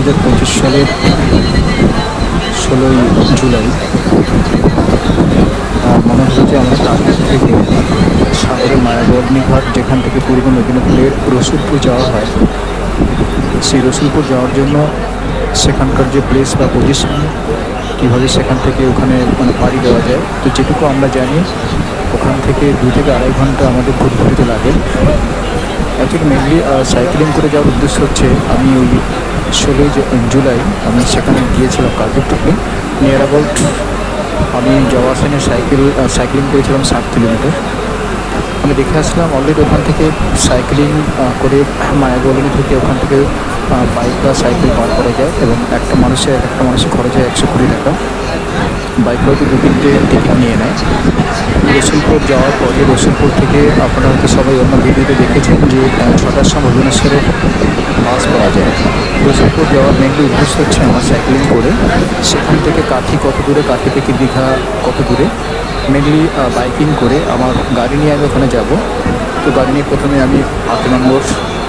2025 সালের 16ই জুলাই। মনে হলো যে আমাদের কাকদ্বীপ থেকে সাগরের মায়াবর্ণী ঘাট, যেখান থেকে পূর্ব মেদিনীপুরের রসুলপুর যাওয়া হয়, সেই রসুলপুর যাওয়ার জন্য সেখানকার যে প্লেস বা পজিশন, কীভাবে সেখান থেকে ওখানে পাড়ি দেওয়া যায়, তো যেটুকু আমরা জানি ওখান থেকে 2 থেকে 2.5 ঘন্টা আমাদের ঘুরতে লাগে। অ্যাকচুয়ালি মেনলি সাইক্লিং করে যাওয়ার উদ্দেশ্য হচ্ছে, আমি ওই 16ই জুলাই আমি সেখানে গিয়েছিলাম কাকদ্বীপ থেকে নিয়ার অ্যাবাউট, আমি যাওয়া আসানে সাইক্লিং করেছিলাম 7 কিলোমিটার। আমি দেখে আসলাম অলরেডি ওখান থেকে সাইক্লিং করে মায়াগোলিনি থেকে ওখান থেকে বাইক বা সাইকেল পার করা যায়, এবং একটা মানুষের খরচ হয় 120 টাকা। বাইক হয়তো 2-3টে টিকিট নিয়ে নেয়। রসুলপুর যাওয়ার পরে রসুলপুর থেকে আপনারা হয়তো সবাই অন্য ভিডিওতে দেখেছেন যে 6টার সময় ভুবনেশ্বরের বাস পাওয়া যায়। রসুলপুর যাওয়ার মেনলি উদ্দেশ্য হচ্ছে আমার সাইক্লিং করে সেখান থেকে কাঠি কত দূরে, কাঠি থেকে দীঘা কত দূরে, মেনলি বাইকিং করে আমার গাড়ি নিয়ে আমি ওখানে যাব। তো গাড়ি নিয়ে প্রথমে আমি 8 নম্বর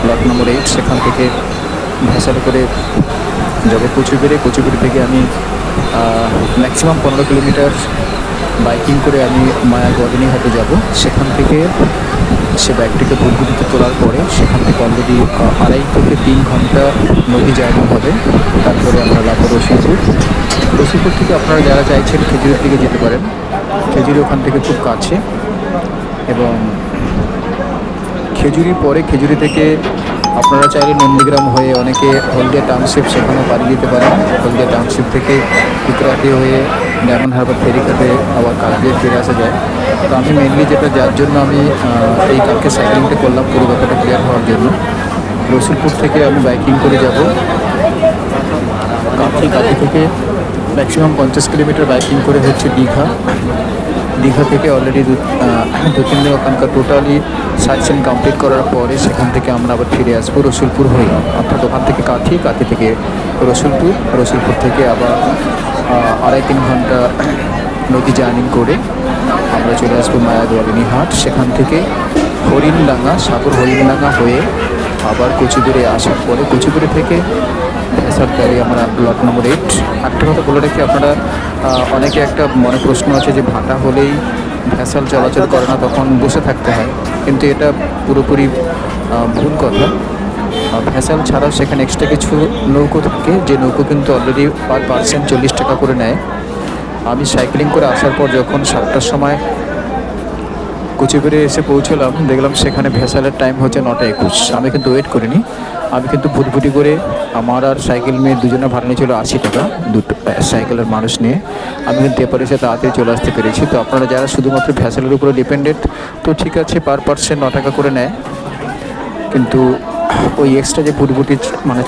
লট নম্বর 8 সেখান থেকে ভ্যাসালে করে যাবো কুচুবিড়ি থেকে আমি ম্যাক্সিমাম 15 কিলোমিটার বাইকিং করে আমি মায়াগোলিনি ঘাটে যাব। সেখান থেকে সে ব্যাগটিকে ভুলগুলিতে তোলার পরে সেখান থেকে অলরেডি 2.5 থেকে 3 ঘন্টা নদী জার্নি হবে। তারপরে আমরা লাবো রসুলপুর থেকে আপনারা যারা চাইছেন খেজুরির দিকে যেতে পারেন। খেজুরি ওখান থেকে খুব কাছে, এবং খেজুরি থেকে আপনারা চাইলে নন্দীগ্রাম হয়ে অনেকে হলদিয়া টাউনশিপ সেখানেও পাড়ি দিতে পারেন। হলদিয়া টাউনশিপ থেকে কুকরাটি হয়ে ডায়মন্ড হারবার ফেরিঘাটে আবার কাকদ্বীপ ফিরে আসা যায়। তো আমি মেনলি যার জন্য আমি এই কালকে সাইক্লিংটা করলাম, পুরো ব্যাপারটা ক্লিয়ার হওয়ার জন্য। রসুলপুর থেকে আমি বাইকিং করে যাব কাঁথি থেকে ম্যাক্সিমাম 50 কিলোমিটার বাইকিং করে হচ্ছে দীঘা থেকে অলরেডি 2-3 দিন ওখানকার টোটালি সাইট সিন কমপ্লিট করার পরে সেখান থেকে আমরা আবার ফিরে আসবো রসুলপুর হয়ে। অর্থাৎ ওখান থেকে কাঁথি থেকে রসুলপুর থেকে আবার 2.5-3 ঘন্টা নদী জার্নি করে আমরা চলে আসবো মায়াগোলিনি ঘাট। সেখান থেকে হরিণডাঙ্গা হয়ে আবার কুচুবিড়ি আসার পরে কুচুবিড়ি থেকে ভ্যাসাল গাড়ি আমরা লট নম্বর 8। একটা কথা বলে রাখি, আপনারা অনেকে একটা মনে প্রশ্ন আছে যে ভাটা হলেই ভ্যাসাল চলাচল করে না, তখন বসে থাকতে হয়, কিন্তু এটা পুরোপুরি ভুল কথা। ভ্যাসাল ছাড়াও সেখানে এক্সট্রা কিছু নৌকো থাকে, যে নৌকো কিন্তু অলরেডি পার পার্সন 40 টাকা করে নেয়। আমি সাইক্লিং করে আসার পর যখন 7টার সময় কুচুবিড়ি এসে পৌঁছলাম, দেখলাম সেখানে ভ্যাসালের টাইম হচ্ছে 9:21। আমি কিন্তু ওয়েট করিনি, আমি কিন্তু ফুটফুটি করে আমার আর সাইকেল মেয়ে দুজনে ভাড়া নিয়েছিল 80 টাকা, দুটো সাইকেলের মানুষ নিয়ে। আমি কিন্তু এপারে এসে তাড়াতাড়ি চলে আসতে পেরেছি। তো আপনারা যারা শুধুমাত্র ভ্যাসালের উপরে ডিপেন্ডেন্ট, তো ঠিক আছে, পার পার্সন 9 টাকা করে নেয়, কিন্তু ওই এক্সট্রা যে ফুটফুটি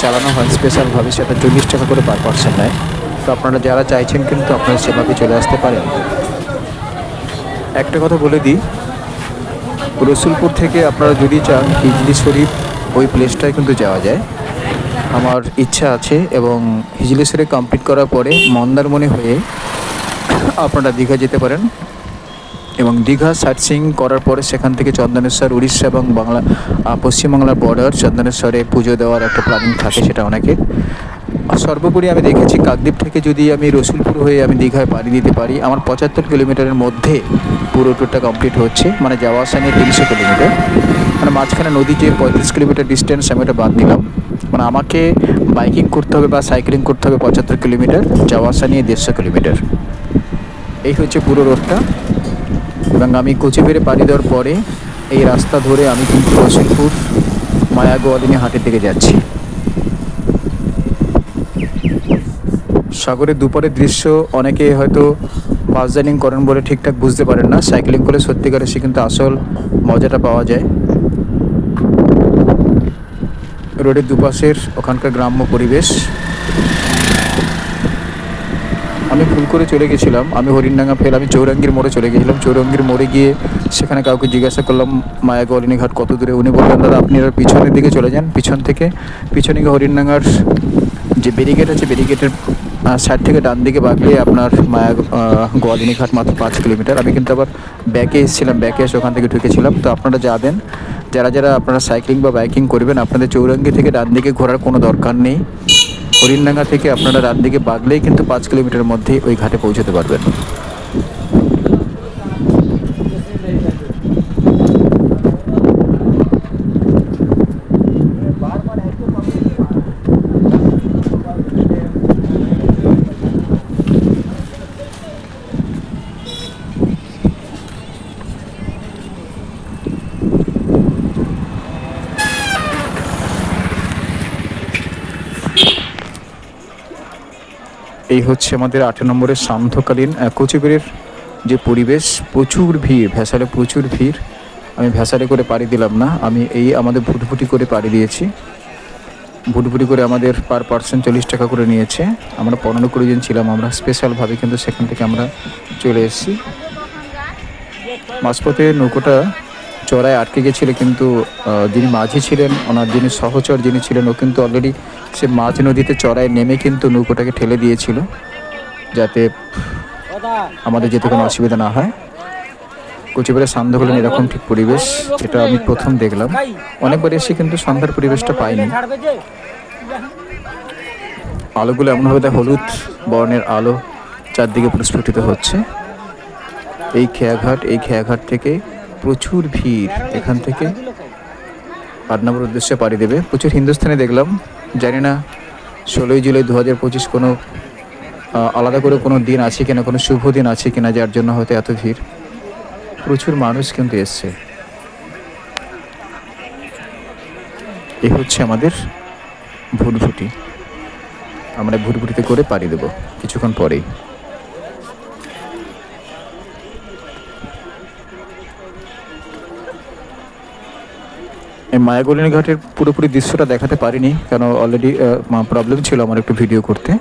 চালানো হয় স্পেশালভাবে, সেটা 40 টাকা করে পার পার্সন নেয়। তো আপনারা যারা চাইছেন কিন্তু আপনারা সেভাবে চলে আসতে পারেন। একটা কথা বলে দিই, রসুলপুর থেকে আপনারা যদি চান হিজলি শরীফ ওই প্লেসটায় কিন্তু যাওয়া যায়, আমার ইচ্ছা আছে। এবং হিজলি শরীফ কমপ্লিট করার পরে মন্দারমণি হয়ে আপনারা দীঘা যেতে পারেন, এবং দীঘা সাইটসিইং করার পরে সেখান থেকে চন্দনেশ্বর, উড়িষ্যা এবং পশ্চিমবাংলার বর্ডার চন্দনেশ্বরে পুজো দেওয়ার একটা প্ল্যানিং থাকে, সেটা অনেকের। সর্বোপরি আমি দেখেছি কাকদ্বীপ থেকে যদি আমি রসুলপুর হয়ে আমি দীঘায় পাড়ি দিতে পারি, আমার 75 কিলোমিটারের মধ্যে পুরো ট্যুরটা কমপ্লিট হচ্ছে। যাওয়া আসা নিয়ে 300 কিলোমিটার, মাঝখানে নদী যে 35 কিলোমিটার ডিস্টেন্স, আমি ওটা বাদ দিলাম। আমাকে বাইকিং করতে হবে বা সাইক্লিং করতে হবে 75 কিলোমিটার, যাওয়া আসা নিয়ে 150 কিলোমিটার। এই হচ্ছে পুরো রোডটা। এবং আমি কুচবিড়ি পাড়ি দেওয়ার পরে এই রাস্তা ধরে আমি কিন্তু রসুলপুর মায়াগোলিনি হাটের দিকে যাচ্ছি। সাগরের দুপারের দৃশ্য অনেকে হয়তো বাস জার্নিং করেন বলে ঠিকঠাক বুঝতে পারেন না, সাইক্লিং করলে সত্যিকারে সে কিন্তু আসল মজাটা পাওয়া যায়। রোডের দুপাশের ওখানকার গ্রাম্য পরিবেশ। আমি ভুল করে চলে গেছিলাম, আমি হরিণডাঙ্গা আমি চৌরাঙ্গীর মোড়ে চলে গেছিলাম। চৌরাঙ্গীর মোড়ে গিয়ে সেখানে কাউকে জিজ্ঞাসা করলাম মায়াগোলিনি ঘাট কত দূরে। উনি বললেন, দাদা আপনি আর পিছনের দিকে চলে যান, পিছনে গিয়ে হরিণডাঙ্গার যে ব্যারিকেড আছে, ব্যারিকেডের সাইড থেকে ডান দিকে বাগলে আপনার গোয়ালিনি ঘাট মাত্র 5 কিলোমিটার। আমি কিন্তু আবার ব্যাকে এসে ওখান থেকে ঢুকেছিলাম। তো আপনারা যারা আপনারা সাইক্লিং বা বাইকিং করবেন, আপনাদের চৌরাঙ্গি থেকে ডান দিকে ঘোরার কোনো দরকার নেই। হরিণডাঙ্গা থেকে আপনারা রাত দিকে বাগলেই কিন্তু 5 কিলোমিটারের মধ্যেই ওই ঘাটে পৌঁছতে পারবেন। এই হচ্ছে আমাদের 8 নম্বরের সান্ধ্যকালীন কোচবিহারের যে পরিবেশ। প্রচুর ভিড়, ভ্যাসালে প্রচুর ভিড়। আমি ভ্যাসালে করে পাড়ি দিলাম না, আমি এই আমাদের ভুটভুটি করে পাড়ি দিয়েছি। ভুটভুটি করে আমাদের পার পার্সন 40 টাকা করে নিয়েছে। আমরা 15-20 জন ছিলাম, আমরা স্পেশালভাবে কিন্তু সেখান থেকে আমরা চলে এসেছি। মাঝপথে নৌকোটা চড়ায় আটকে গেছিল, কিন্তু যিনি মাঝি ছিলেন, ওনার যিনি সহচর যিনি ছিলেন, ও কিন্তু অলরেডি সে মাঝ নদীতে চড়ায় নেমে কিন্তু নৌকোটাকে ঠেলে দিয়েছিল, যাতে আমাদের যেতে কোনো অসুবিধা না হয়। কোচবিহারের সান্ধ্যকালীন এরকম ঠিক পরিবেশ, এটা আমি প্রথম দেখলাম। অনেকবার এসে কিন্তু সন্ধ্যার পরিবেশটা পাইনি। আলোগুলো এমনভাবে দেয়, হলুদ বর্ণের আলো চারদিকে প্রস্ফুটিত হচ্ছে। এই খেয়াঘাট থেকে প্রচুর ভিড়। এখান থেকে পাটনাপুর উদ্দেশ্যে পাড়ি দেবে। প্রচুর হিন্দুস্থানি দেখলাম। জানি না 16 জুলাই 2025 কোনো আলাদা করে কোনো দিন আছে কিনা, কোনো শুভ দিন আছে কিনা, যার জন্য হয়তো এত ভিড়। প্রচুর মানুষ কিন্তু এসছে। এই হচ্ছে আমাদের ভুটভুটি। আমরা ভুটভুটিতে করে পাড়ি দেবো কিছুক্ষণ পরেই। এই মায়াগলিনী ঘাটের পুরোপুরি দৃশ্যটা দেখাতে পারিনি, কেন অলরেডি প্রবলেম ছিল আমার একটু ভিডিও করতে।